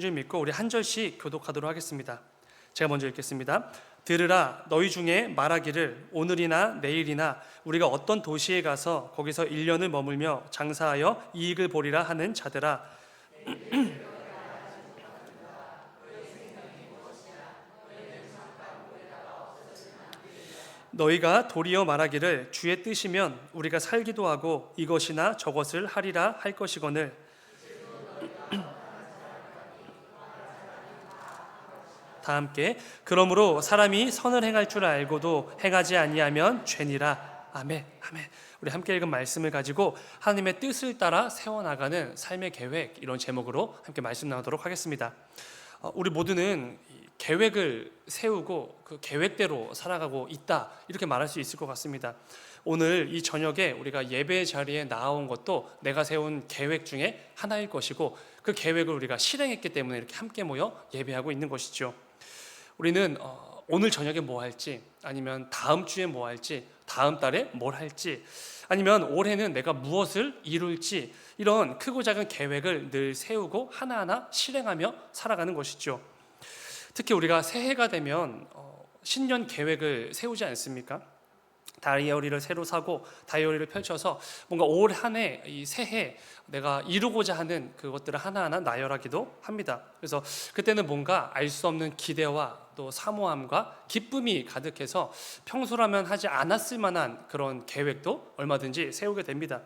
줄 믿고 우리 한 절씩 교독하도록 하겠습니다. 제가 먼저 읽겠습니다. 들으라, 너희 중에 말하기를 오늘이나 내일이나 우리가 어떤 도시에 가서 거기서 1년을 머물며 장사하여 이익을 보리라 하는 자들아. 너희가 도리어 말하기를 주의 뜻이면 우리가 살기도 하고 이것이나 저것을 하리라 할 것이거늘. 다 함께 그러므로 사람이 선을 행할 줄 알고도 행하지 아니하면 죄니라. 아멘. 아멘. 우리 함께 읽은 말씀을 가지고 하나님의 뜻을 따라 세워나가는 삶의 계획, 이런 제목으로 함께 말씀 나누도록 하겠습니다. 우리 모두는 계획을 세우고 그 계획대로 살아가고 있다, 이렇게 말할 수 있을 것 같습니다. 오늘 이 저녁에 우리가 예배 자리에 나온 것도 내가 세운 계획 중에 하나일 것이고, 그 계획을 우리가 실행했기 때문에 이렇게 함께 모여 예배하고 있는 것이죠. 우리는 오늘 저녁에 뭐 할지, 아니면 다음 주에 뭐 할지, 다음 달에 뭘 할지, 아니면 올해는 내가 무엇을 이룰지, 이런 크고 작은 계획을 늘 세우고 하나하나 실행하며 살아가는 것이죠. 특히 우리가 새해가 되면 신년 계획을 세우지 않습니까? 다이어리를 새로 사고 다이어리를 펼쳐서 뭔가 올 한 해, 이 새해 내가 이루고자 하는 그것들을 하나하나 나열하기도 합니다. 그래서 그때는 뭔가 알 수 없는 기대와 또 사모함과 기쁨이 가득해서 평소라면 하지 않았을 만한 그런 계획도 얼마든지 세우게 됩니다.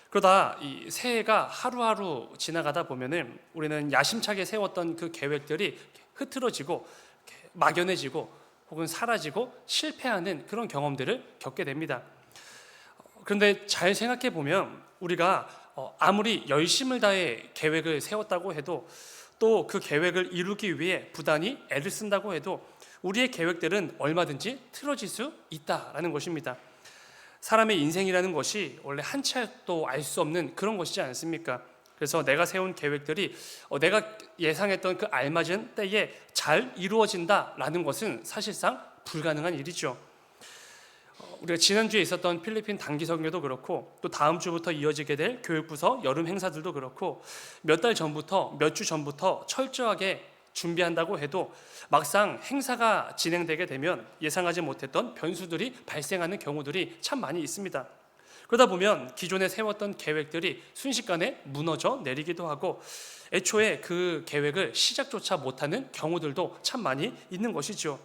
그러다 이 새해가 하루하루 지나가다 보면은 우리는 야심차게 세웠던 그 계획들이 흐트러지고 막연해지고 혹은 사라지고 실패하는 그런 경험들을 겪게 됩니다. 그런데 잘 생각해 보면 우리가 아무리 열심을 다해 계획을 세웠다고 해도, 또 그 계획을 이루기 위해 부단히 애를 쓴다고 해도 우리의 계획들은 얼마든지 틀어질 수 있다라는 것입니다. 사람의 인생이라는 것이 원래 한 치 앞도 알 수 없는 그런 것이지 않습니까? 그래서 내가 세운 계획들이 내가 예상했던 그 알맞은 때에 잘 이루어진다라는 것은 사실상 불가능한 일이죠. 우리가 지난주에 있었던 필리핀 단기 선교도 그렇고, 또 다음 주부터 이어지게 될 교육부서 여름 행사들도 그렇고, 몇 달 전부터, 몇 주 전부터 철저하게 준비한다고 해도 막상 행사가 진행되게 되면 예상하지 못했던 변수들이 발생하는 경우들이 참 많이 있습니다. 그러다 보면 기존에 세웠던 계획들이 순식간에 무너져 내리기도 하고, 애초에 그 계획을 시작조차 못하는 경우들도 참 많이 있는 것이죠.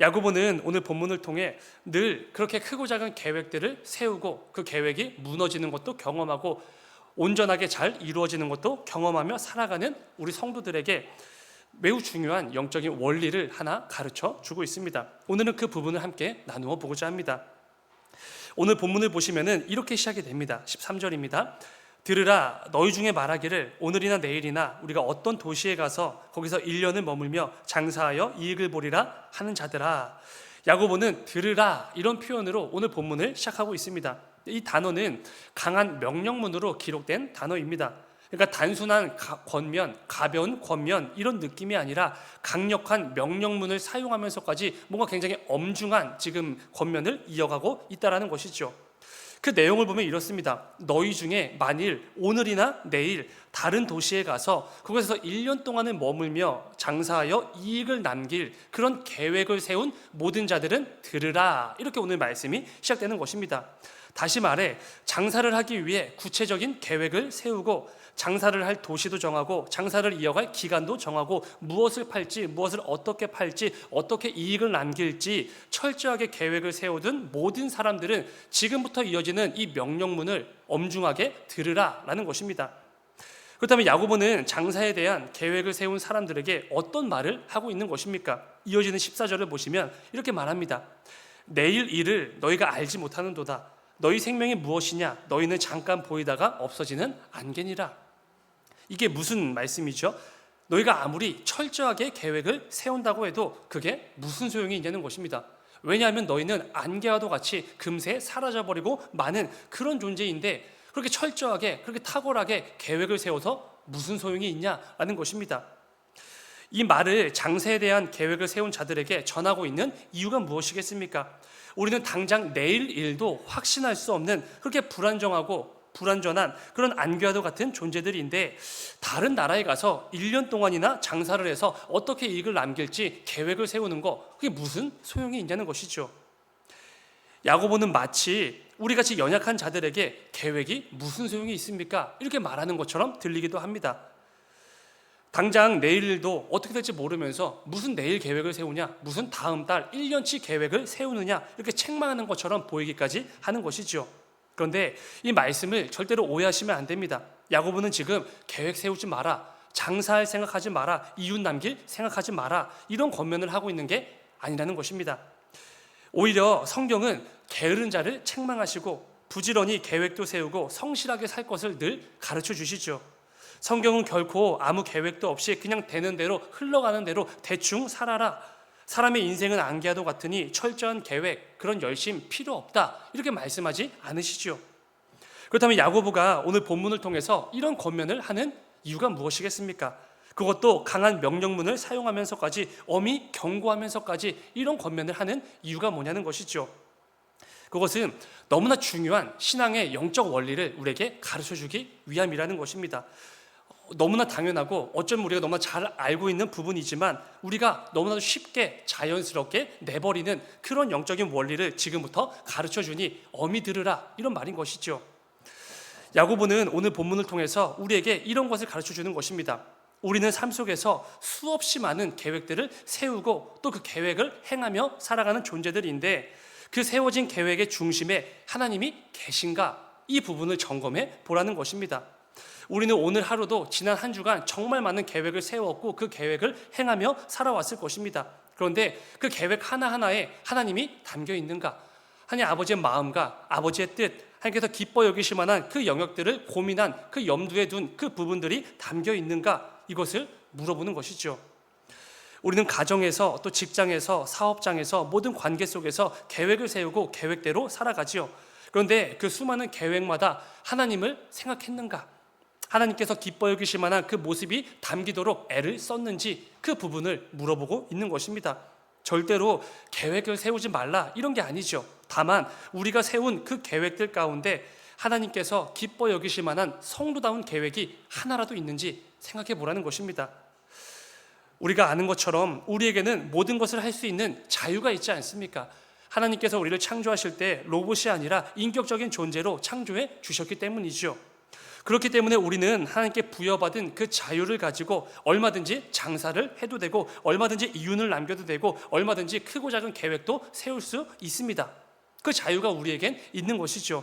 야고보는 오늘 본문을 통해 늘 그렇게 크고 작은 계획들을 세우고 그 계획이 무너지는 것도 경험하고 온전하게 잘 이루어지는 것도 경험하며 살아가는 우리 성도들에게 매우 중요한 영적인 원리를 하나 가르쳐 주고 있습니다. 오늘은 그 부분을 함께 나누어 보고자 합니다. 오늘 본문을 보시면은 이렇게 시작이 됩니다. 13절입니다. 들으라, 너희 중에 말하기를 오늘이나 내일이나 우리가 어떤 도시에 가서 거기서 1년을 머물며 장사하여 이익을 보리라 하는 자들아. 야고보는 들으라, 이런 표현으로 오늘 본문을 시작하고 있습니다. 이 단어는 강한 명령문으로 기록된 단어입니다. 그러니까 단순한 권면, 가벼운 권면, 이런 느낌이 아니라 강력한 명령문을 사용하면서까지 뭔가 굉장히 엄중한 지금 권면을 이어가고 있다는 것이죠. 그 내용을 보면 이렇습니다. 너희 중에 만일 오늘이나 내일 다른 도시에 가서 거기서 1년 동안을 머물며 장사하여 이익을 남길 그런 계획을 세운 모든 자들은 들으라, 이렇게 오늘 말씀이 시작되는 것입니다. 다시 말해, 장사를 하기 위해 구체적인 계획을 세우고 장사를 할 도시도 정하고 장사를 이어갈 기간도 정하고 무엇을 팔지, 무엇을 어떻게 팔지, 어떻게 이익을 남길지 철저하게 계획을 세우던 모든 사람들은 지금부터 이어지는 이 명령문을 엄중하게 들으라라는 것입니다. 그렇다면 야고보는 장사에 대한 계획을 세운 사람들에게 어떤 말을 하고 있는 것입니까? 이어지는 14절을 보시면 이렇게 말합니다. 내일 일을 너희가 알지 못하는도다. 너희 생명이 무엇이냐? 너희는 잠깐 보이다가 없어지는 안개니라. 이게 무슨 말씀이죠? 너희가 아무리 철저하게 계획을 세운다고 해도 그게 무슨 소용이 있냐는 것입니다. 왜냐하면 너희는 안개와도 같이 금세 사라져버리고 마는 그런 존재인데, 그렇게 철저하게, 그렇게 탁월하게 계획을 세워서 무슨 소용이 있냐라는 것입니다. 이 말을 장세에 대한 계획을 세운 자들에게 전하고 있는 이유가 무엇이겠습니까? 우리는 당장 내일 일도 확신할 수 없는 그렇게 불안정하고 불완전한 그런 안개와도 같은 존재들인데 다른 나라에 가서 1년 동안이나 장사를 해서 어떻게 이익을 남길지 계획을 세우는 거 그게 무슨 소용이 있냐는 것이죠. 야고보는 마치 우리같이 연약한 자들에게 계획이 무슨 소용이 있습니까? 이렇게 말하는 것처럼 들리기도 합니다. 당장 내일도 어떻게 될지 모르면서 무슨 내일 계획을 세우냐, 무슨 다음 달 1년치 계획을 세우느냐 이렇게 책망하는 것처럼 보이기까지 하는 것이죠. 그런데 이 말씀을 절대로 오해하시면 안 됩니다. 야고보는 지금 계획 세우지 마라, 장사할 생각하지 마라, 이웃 남길 생각하지 마라 이런 권면을 하고 있는 게 아니라는 것입니다. 오히려 성경은 게으른 자를 책망하시고 부지런히 계획도 세우고 성실하게 살 것을 늘 가르쳐 주시죠. 성경은 결코 아무 계획도 없이 그냥 되는 대로 흘러가는 대로 대충 살아라, 사람의 인생은 안개와도 같으니 철저한 계획, 그런 열심 필요 없다 이렇게 말씀하지 않으시죠. 그렇다면 야고보가 오늘 본문을 통해서 이런 권면을 하는 이유가 무엇이겠습니까? 그것도 강한 명령문을 사용하면서까지 엄히 경고하면서까지 이런 권면을 하는 이유가 뭐냐는 것이죠. 그것은 너무나 중요한 신앙의 영적 원리를 우리에게 가르쳐주기 위함이라는 것입니다. 너무나 당연하고 어쩌면 우리가 너무나 잘 알고 있는 부분이지만 우리가 너무나도 쉽게 자연스럽게 내버리는 그런 영적인 원리를 지금부터 가르쳐주니 엄히 들으라 이런 말인 것이죠. 야고보는 오늘 본문을 통해서 우리에게 이런 것을 가르쳐주는 것입니다. 우리는 삶 속에서 수없이 많은 계획들을 세우고 또 그 계획을 행하며 살아가는 존재들인데 그 세워진 계획의 중심에 하나님이 계신가 이 부분을 점검해 보라는 것입니다. 우리는 오늘 하루도 지난 한 주간 정말 많은 계획을 세웠고 그 계획을 행하며 살아왔을 것입니다. 그런데 그 계획 하나하나에 하나님이 담겨 있는가? 하나님 아버지의 마음과 아버지의 뜻, 하나님께서 기뻐 여기실 만한 그 영역들을 고민한 그 염두에 둔 그 부분들이 담겨 있는가? 이것을 물어보는 것이죠. 우리는 가정에서 또 직장에서 사업장에서 모든 관계 속에서 계획을 세우고 계획대로 살아가지요. 그런데 그 수많은 계획마다 하나님을 생각했는가? 하나님께서 기뻐 여기실 만한 그 모습이 담기도록 애를 썼는지 그 부분을 물어보고 있는 것입니다. 절대로 계획을 세우지 말라 이런 게 아니죠. 다만 우리가 세운 그 계획들 가운데 하나님께서 기뻐 여기실 만한 성도다운 계획이 하나라도 있는지 생각해 보라는 것입니다. 우리가 아는 것처럼 우리에게는 모든 것을 할 수 있는 자유가 있지 않습니까? 하나님께서 우리를 창조하실 때 로봇이 아니라 인격적인 존재로 창조해 주셨기 때문이죠. 그렇기 때문에 우리는 하나님께 부여받은 그 자유를 가지고 얼마든지 장사를 해도 되고 얼마든지 이윤을 남겨도 되고 얼마든지 크고 작은 계획도 세울 수 있습니다. 그 자유가 우리에겐 있는 것이죠.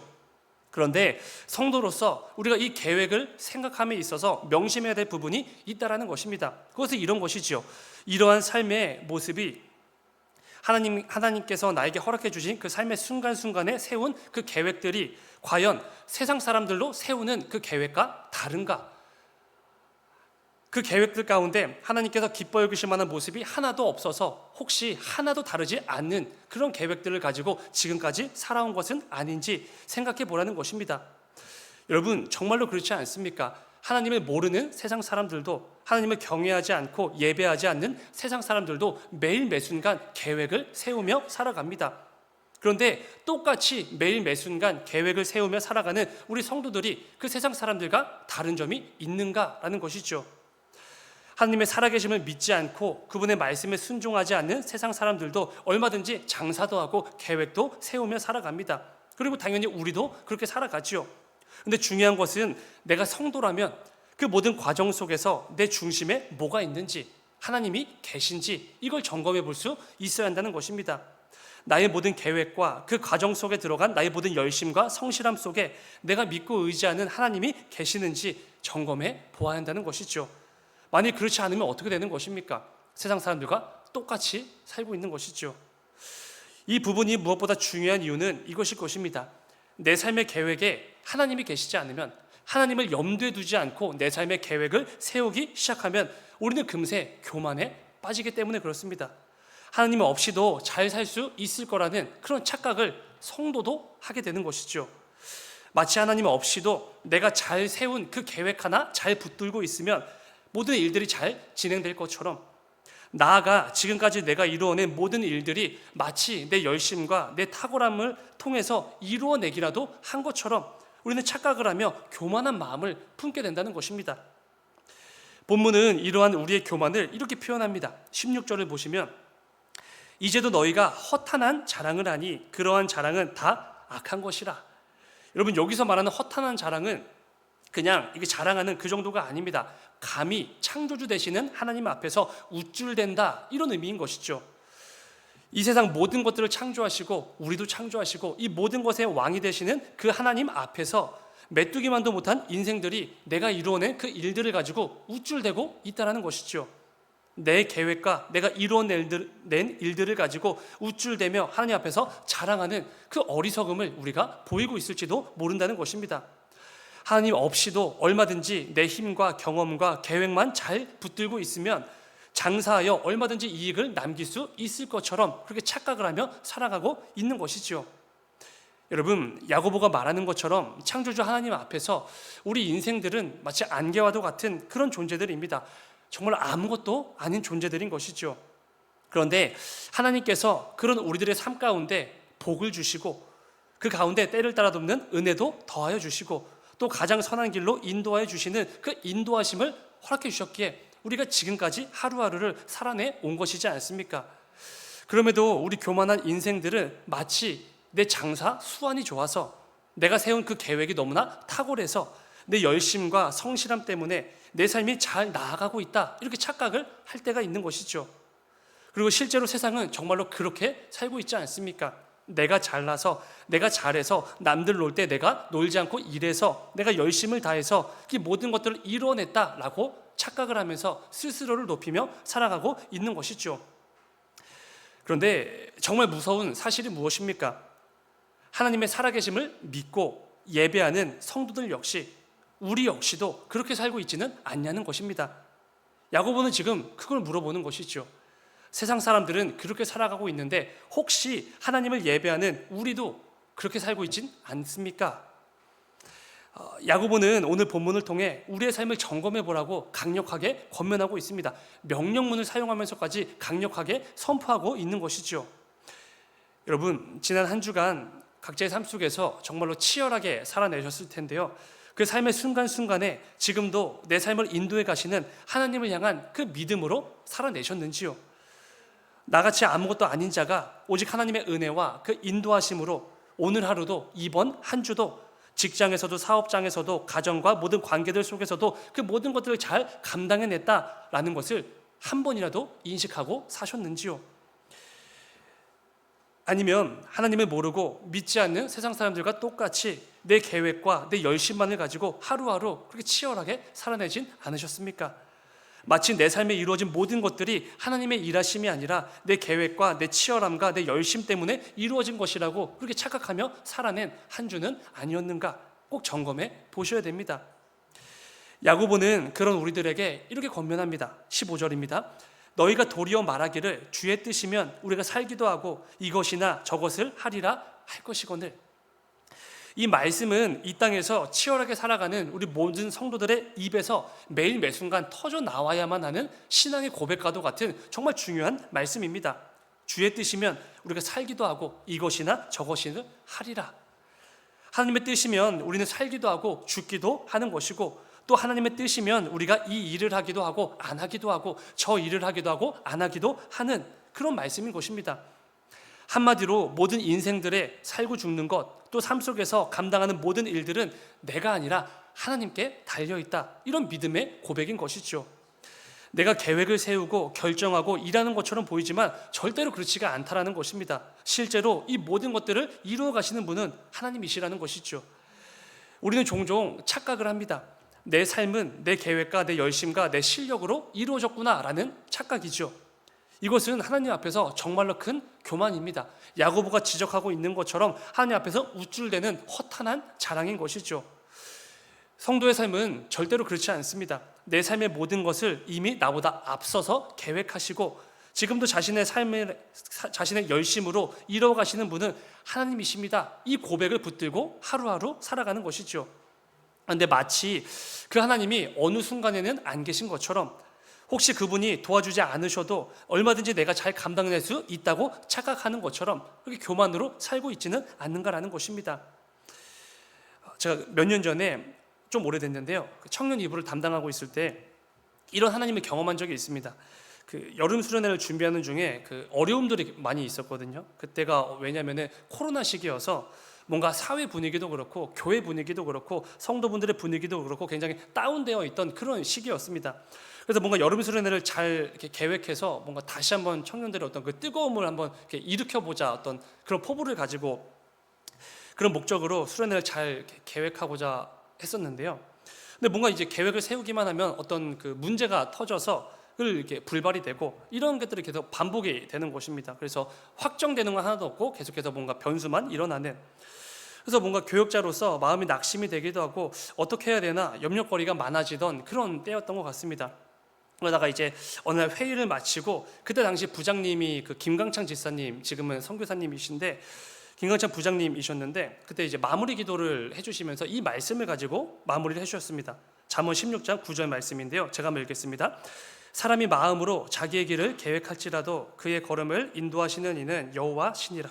그런데 성도로서 우리가 이 계획을 생각함에 있어서 명심해야 될 부분이 있다라는 것입니다. 그것은 이런 것이죠. 이러한 삶의 모습이 하나님께서 나에게 허락해 주신 그 삶의 순간순간에 세운 그 계획들이 과연 세상 사람들로 세우는 그 계획과 다른가? 그 계획들 가운데 하나님께서 기뻐 여기실 만한 모습이 하나도 없어서 혹시 하나도 다르지 않는 그런 계획들을 가지고 지금까지 살아온 것은 아닌지 생각해 보라는 것입니다. 여러분 정말로 그렇지 않습니까? 하나님을 모르는 세상 사람들도 하나님을 경외하지 않고 예배하지 않는 세상 사람들도 매일 매순간 계획을 세우며 살아갑니다. 그런데 똑같이 매일 매순간 계획을 세우며 살아가는 우리 성도들이 그 세상 사람들과 다른 점이 있는가라는 것이죠. 하나님의 살아계심을 믿지 않고 그분의 말씀에 순종하지 않는 세상 사람들도 얼마든지 장사도 하고 계획도 세우며 살아갑니다. 그리고 당연히 우리도 그렇게 살아가지요. 근데 중요한 것은 내가 성도라면 그 모든 과정 속에서 내 중심에 뭐가 있는지, 하나님이 계신지 이걸 점검해 볼 수 있어야 한다는 것입니다. 나의 모든 계획과 그 과정 속에 들어간 나의 모든 열심과 성실함 속에 내가 믿고 의지하는 하나님이 계시는지 점검해 보아야 한다는 것이죠. 만약 그렇지 않으면 어떻게 되는 것입니까? 세상 사람들과 똑같이 살고 있는 것이죠. 이 부분이 무엇보다 중요한 이유는 이것일 것입니다. 내 삶의 계획에 하나님이 계시지 않으면, 하나님을 염두에 두지 않고 내 삶의 계획을 세우기 시작하면 우리는 금세 교만에 빠지기 때문에 그렇습니다. 하나님 없이도 잘 살 수 있을 거라는 그런 착각을 성도도 하게 되는 것이죠. 마치 하나님 없이도 내가 잘 세운 그 계획 하나 잘 붙들고 있으면 모든 일들이 잘 진행될 것처럼, 나아가 지금까지 내가 이루어낸 모든 일들이 마치 내 열심과 내 탁월함을 통해서 이루어내기라도 한 것처럼 우리는 착각을 하며 교만한 마음을 품게 된다는 것입니다. 본문은 이러한 우리의 교만을 이렇게 표현합니다. 16절을 보시면 이제도 너희가 허탄한 자랑을 하니 그러한 자랑은 다 악한 것이라. 여러분, 여기서 말하는 허탄한 자랑은 그냥 이게 자랑하는 그 정도가 아닙니다. 감히 창조주 되시는 하나님 앞에서 우쭐댄다, 이런 의미인 것이죠. 이 세상 모든 것들을 창조하시고 우리도 창조하시고 이 모든 것의 왕이 되시는 그 하나님 앞에서 메뚜기만도 못한 인생들이 내가 이루어낸 그 일들을 가지고 우쭐대고 있다는 것이죠. 내 계획과 내가 이루어낸 일들을 가지고 우쭐대며 하나님 앞에서 자랑하는 그 어리석음을 우리가 보이고 있을지도 모른다는 것입니다. 하나님 없이도 얼마든지 내 힘과 경험과 계획만 잘 붙들고 있으면 장사하여 얼마든지 이익을 남길 수 있을 것처럼 그렇게 착각을 하며 살아가고 있는 것이죠. 여러분, 야고보가 말하는 것처럼 창조주 하나님 앞에서 우리 인생들은 마치 안개와도 같은 그런 존재들입니다. 정말 아무것도 아닌 존재들인 것이죠. 그런데 하나님께서 그런 우리들의 삶 가운데 복을 주시고 그 가운데 때를 따라 돕는 은혜도 더하여 주시고 또 가장 선한 길로 인도하여 주시는 그 인도하심을 허락해 주셨기에 우리가 지금까지 하루하루를 살아내 온 것이지 않습니까? 그럼에도 우리 교만한 인생들은 마치 내 장사 수완이 좋아서 내가 세운 그 계획이 너무나 탁월해서 내 열심과 성실함 때문에 내 삶이 잘 나아가고 있다, 이렇게 착각을 할 때가 있는 것이죠. 그리고 실제로 세상은 정말로 그렇게 살고 있지 않습니까? 내가 잘나서 내가 잘해서 남들 놀 때 내가 놀지 않고 일해서 내가 열심을 다해서 그 모든 것들을 이뤄냈다라고 착각을 하면서 스스로를 높이며 살아가고 있는 것이죠. 그런데 정말 무서운 사실이 무엇입니까? 하나님의 살아계심을 믿고 예배하는 성도들 역시 우리 역시도 그렇게 살고 있지는 않냐는 것입니다. 야고보는 지금 그걸 물어보는 것이죠. 세상 사람들은 그렇게 살아가고 있는데 혹시 하나님을 예배하는 우리도 그렇게 살고 있진 않습니까? 야고보는 오늘 본문을 통해 우리의 삶을 점검해 보라고 강력하게 권면하고 있습니다. 명령문을 사용하면서까지 강력하게 선포하고 있는 것이죠. 여러분, 지난 한 주간 각자의 삶 속에서 정말로 치열하게 살아내셨을 텐데요. 그 삶의 순간순간에 지금도 내 삶을 인도해 가시는 하나님을 향한 그 믿음으로 살아내셨는지요? 나같이 아무것도 아닌 자가 오직 하나님의 은혜와 그 인도하심으로 오늘 하루도, 이번 한 주도 직장에서도 사업장에서도 가정과 모든 관계들 속에서도 그 모든 것들을 잘 감당해냈다라는 것을 한 번이라도 인식하고 사셨는지요? 아니면 하나님을 모르고 믿지 않는 세상 사람들과 똑같이 내 계획과 내 열심만을 가지고 하루하루 그렇게 치열하게 살아내진 않으셨습니까? 마치 내 삶에 이루어진 모든 것들이 하나님의 일하심이 아니라 내 계획과 내 치열함과 내 열심 때문에 이루어진 것이라고 그렇게 착각하며 살아낸 한 주는 아니었는가? 꼭 점검해 보셔야 됩니다. 야고보는 그런 우리들에게 이렇게 권면합니다. 15절입니다. 너희가 도리어 말하기를 주의 뜻이면 우리가 살기도 하고 이것이나 저것을 하리라 할 것이거늘. 이 말씀은 이 땅에서 치열하게 살아가는 우리 모든 성도들의 입에서 매일 매순간 터져 나와야만 하는 신앙의 고백과도 같은 정말 중요한 말씀입니다. 주의 뜻이면 우리가 살기도 하고 이것이나 저것이나 하리라. 하나님의 뜻이면 우리는 살기도 하고 죽기도 하는 것이고 또 하나님의 뜻이면 우리가 이 일을 하기도 하고 안 하기도 하고 저 일을 하기도 하고 안 하기도 하는 그런 말씀인 것입니다. 한마디로 모든 인생들의 살고 죽는 것, 또 삶 속에서 감당하는 모든 일들은 내가 아니라 하나님께 달려있다, 이런 믿음의 고백인 것이죠. 내가 계획을 세우고 결정하고 일하는 것처럼 보이지만 절대로 그렇지가 않다라는 것입니다. 실제로 이 모든 것들을 이루어 가시는 분은 하나님이시라는 것이죠. 우리는 종종 착각을 합니다. 내 삶은 내 계획과 내 열심과 내 실력으로 이루어졌구나라는 착각이죠. 이것은 하나님 앞에서 정말로 큰 교만입니다. 야고보가 지적하고 있는 것처럼 하나님 앞에서 우쭐대는 허탄한 자랑인 것이죠. 성도의 삶은 절대로 그렇지 않습니다. 내 삶의 모든 것을 이미 나보다 앞서서 계획하시고 지금도 자신의 열심으로 이뤄가시는 분은 하나님이십니다. 이 고백을 붙들고 하루하루 살아가는 것이죠. 그런데 마치 그 하나님이 어느 순간에는 안 계신 것처럼 혹시 그분이 도와주지 않으셔도 얼마든지 내가 잘 감당할 수 있다고 착각하는 것처럼 그렇게 교만으로 살고 있지는 않는가라는 것입니다. 제가 몇 년 전에, 좀 오래됐는데요, 청년 이부를 담당하고 있을 때 이런 하나님을 경험한 적이 있습니다. 여름 수련회를 준비하는 중에 어려움들이 많이 있었거든요. 그때가 왜냐면은 코로나 시기여서 뭔가 사회 분위기도 그렇고 교회 분위기도 그렇고 성도분들의 분위기도 그렇고 굉장히 다운되어 있던 그런 시기였습니다. 그래서 뭔가 여름 수련회를 잘 이렇게 계획해서 뭔가 다시 한번 청년들의 어떤 그 뜨거움을 한번 이렇게 일으켜보자, 어떤 그런 포부를 가지고 그런 목적으로 수련회를 잘 이렇게 계획하고자 했었는데요. 근데 뭔가 이제 계획을 세우기만 하면 어떤 문제가 터져서 이렇게 불발이 되고 이런 것들이 계속 반복이 되는 것입니다. 그래서 확정되는 건 하나도 없고 계속해서 뭔가 변수만 일어나는, 그래서 뭔가 교역자로서 마음이 낙심이 되기도 하고 어떻게 해야 되나 염려거리가 많아지던 그런 때였던 것 같습니다. 그러다가 이제 어느 날 회의를 마치고, 그때 당시 부장님이 김강창 지사님, 지금은 선교사님이신데 김강창 부장님이셨는데, 그때 이제 마무리 기도를 해주시면서 이 말씀을 가지고 마무리를 해주셨습니다. 잠언 16장 9절 말씀인데요, 제가 한번 읽겠습니다. 사람이 마음으로 자기의 길을 계획할지라도 그의 걸음을 인도하시는 이는 여호와 신이라.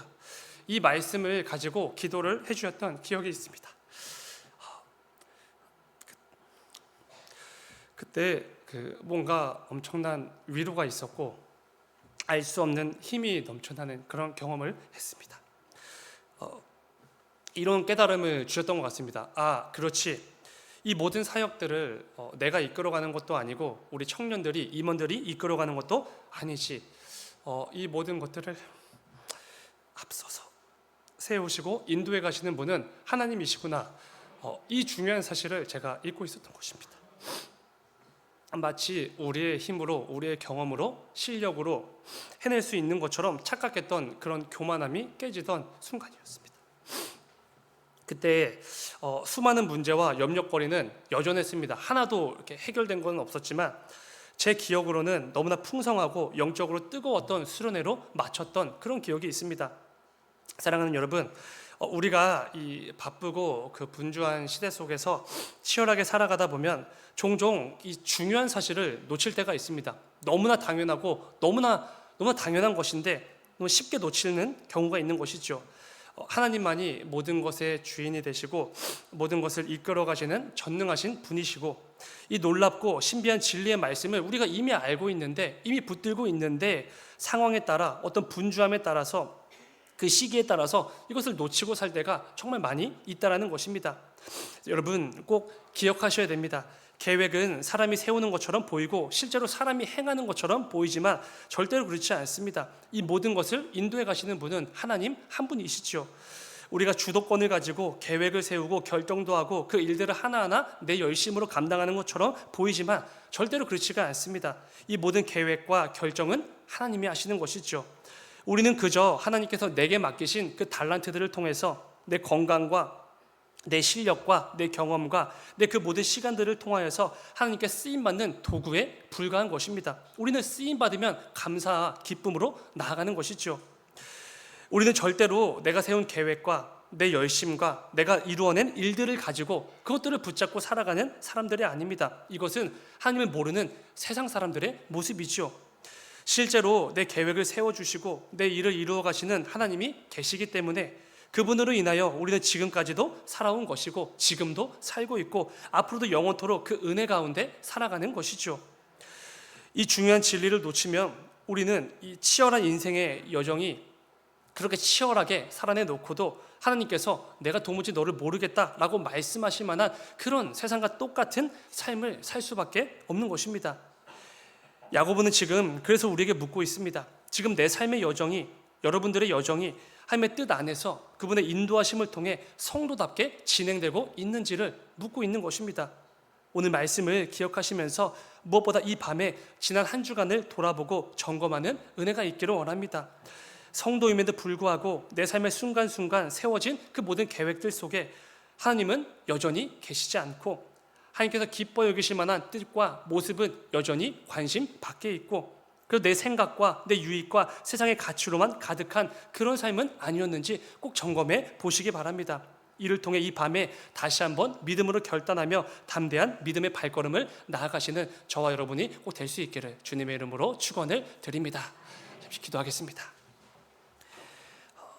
이 말씀을 가지고 기도를 해주셨던 기억이 있습니다. 그때 뭔가 엄청난 위로가 있었고 알 수 없는 힘이 넘쳐나는 그런 경험을 했습니다. 이런 깨달음을 주셨던 것 같습니다. 아, 그렇지. 이 모든 사역들을 내가 이끌어가는 것도 아니고 우리 청년들이, 임원들이 이끌어가는 것도 아니지. 이 모든 것들을 앞서서 세우시고 인도해 가시는 분은 하나님이시구나. 이 중요한 사실을 제가 잊고 있었던 것입니다. 마치 우리의 힘으로, 우리의 경험으로, 실력으로 해낼 수 있는 것처럼 착각했던 그런 교만함이 깨지던 순간이었습니다. 그때 수많은 문제와 염려거리는 여전했습니다. 하나도 이렇게 해결된 건 없었지만 제 기억으로는 너무나 풍성하고 영적으로 뜨거웠던 수련회로 마쳤던 그런 기억이 있습니다. 사랑하는 여러분, 우리가 이 바쁘고 분주한 시대 속에서 치열하게 살아가다 보면 종종 이 중요한 사실을 놓칠 때가 있습니다. 너무나 당연하고 너무나 당연한 것인데 너무 쉽게 놓치는 경우가 있는 것이죠. 하나님만이 모든 것의 주인이 되시고 모든 것을 이끌어 가시는 전능하신 분이시고, 이 놀랍고 신비한 진리의 말씀을 우리가 이미 알고 있는데, 이미 붙들고 있는데 상황에 따라, 어떤 분주함에 따라서, 그 시기에 따라서 이것을 놓치고 살 때가 정말 많이 있다라는 것입니다. 여러분 꼭 기억하셔야 됩니다. 계획은 사람이 세우는 것처럼 보이고 실제로 사람이 행하는 것처럼 보이지만 절대로 그렇지 않습니다. 이 모든 것을 인도해 가시는 분은 하나님 한 분이시죠. 우리가 주도권을 가지고 계획을 세우고 결정도 하고 그 일들을 하나하나 내 열심으로 감당하는 것처럼 보이지만 절대로 그렇지가 않습니다. 이 모든 계획과 결정은 하나님이 하시는 것이죠. 우리는 그저 하나님께서 내게 맡기신 그 달란트들을 통해서 내 건강과 내 실력과 내 경험과 내 모든 시간들을 통하여서 하나님께 쓰임받는 도구에 불과한 것입니다. 우리는 쓰임받으면 감사와 기쁨으로 나아가는 것이죠. 우리는 절대로 내가 세운 계획과 내 열심과 내가 이루어낸 일들을 가지고 그것들을 붙잡고 살아가는 사람들이 아닙니다. 이것은 하나님을 모르는 세상 사람들의 모습이죠. 실제로 내 계획을 세워주시고 내 일을 이루어 가시는 하나님이 계시기 때문에 그분으로 인하여 우리는 지금까지도 살아온 것이고 지금도 살고 있고 앞으로도 영원토록 그 은혜 가운데 살아가는 것이죠. 이 중요한 진리를 놓치면 우리는 이 치열한 인생의 여정이 그렇게 치열하게 살아내놓고도 하나님께서 내가 도무지 너를 모르겠다라고 말씀하실 만한 그런 세상과 똑같은 삶을 살 수밖에 없는 것입니다. 야고보는 지금 그래서 우리에게 묻고 있습니다. 지금 내 삶의 여정이, 여러분들의 여정이 하나님의 뜻 안에서 그분의 인도하심을 통해 성도답게 진행되고 있는지를 묻고 있는 것입니다. 오늘 말씀을 기억하시면서 무엇보다 이 밤에 지난 한 주간을 돌아보고 점검하는 은혜가 있기를 원합니다. 성도임에도 불구하고 내 삶의 순간순간 세워진 그 모든 계획들 속에 하나님은 여전히 계시지 않고 하나님께서 기뻐 여기실 만한 뜻과 모습은 여전히 관심 밖에 있고, 그리고 내 생각과 내 유익과 세상의 가치로만 가득한 그런 삶은 아니었는지 꼭 점검해 보시기 바랍니다. 이를 통해 이 밤에 다시 한번 믿음으로 결단하며 담대한 믿음의 발걸음을 나아가시는 저와 여러분이 꼭 될 수 있기를 주님의 이름으로 축원을 드립니다. 잠시 기도하겠습니다.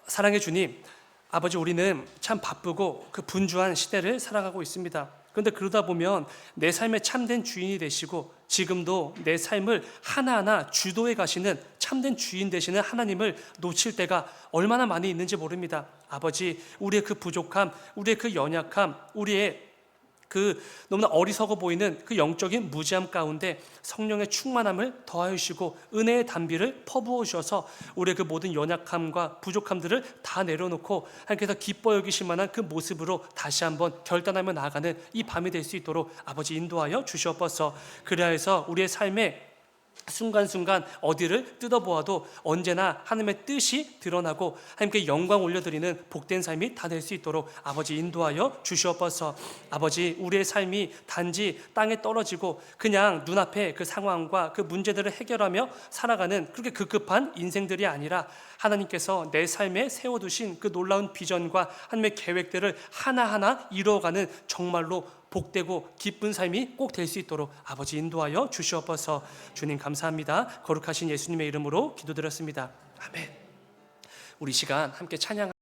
사랑의 주님, 아버지, 우리는 참 바쁘고 그 분주한 시대를 살아가고 있습니다. 그런데 그러다 보면 내 삶의 참된 주인이 되시고 지금도 내 삶을 하나하나 주도해 가시는 참된 주인 되시는 하나님을 놓칠 때가 얼마나 많이 있는지 모릅니다. 아버지, 우리의 그 부족함, 우리의 그 연약함, 우리의 그 너무나 어리석어 보이는 그 영적인 무지함 가운데 성령의 충만함을 더하여 주시고 은혜의 단비를 퍼부어 주셔서 우리의 그 모든 연약함과 부족함들을 다 내려놓고 하나님께서 기뻐 여기실 만한 그 모습으로 다시 한번 결단하며 나아가는 이 밤이 될 수 있도록 아버지 인도하여 주시옵소서. 그리하여서 우리의 삶에 순간순간 어디를 뜯어보아도 언제나 하나님의 뜻이 드러나고 하나님께 영광 올려드리는 복된 삶이 다 될 수 있도록 아버지 인도하여 주시옵소서. 아버지, 우리의 삶이 단지 땅에 떨어지고 그냥 눈앞에 그 상황과 그 문제들을 해결하며 살아가는 그렇게 급급한 인생들이 아니라 하나님께서 내 삶에 세워두신 그 놀라운 비전과 하나님의 계획들을 하나하나 이루어가는 정말로 복되고 기쁜 삶이 꼭 될 수 있도록 아버지 인도하여 주시옵소서. 주님 감사합니다. 거룩하신 예수님의 이름으로 기도드렸습니다. 아멘. 우리 시간 함께 찬양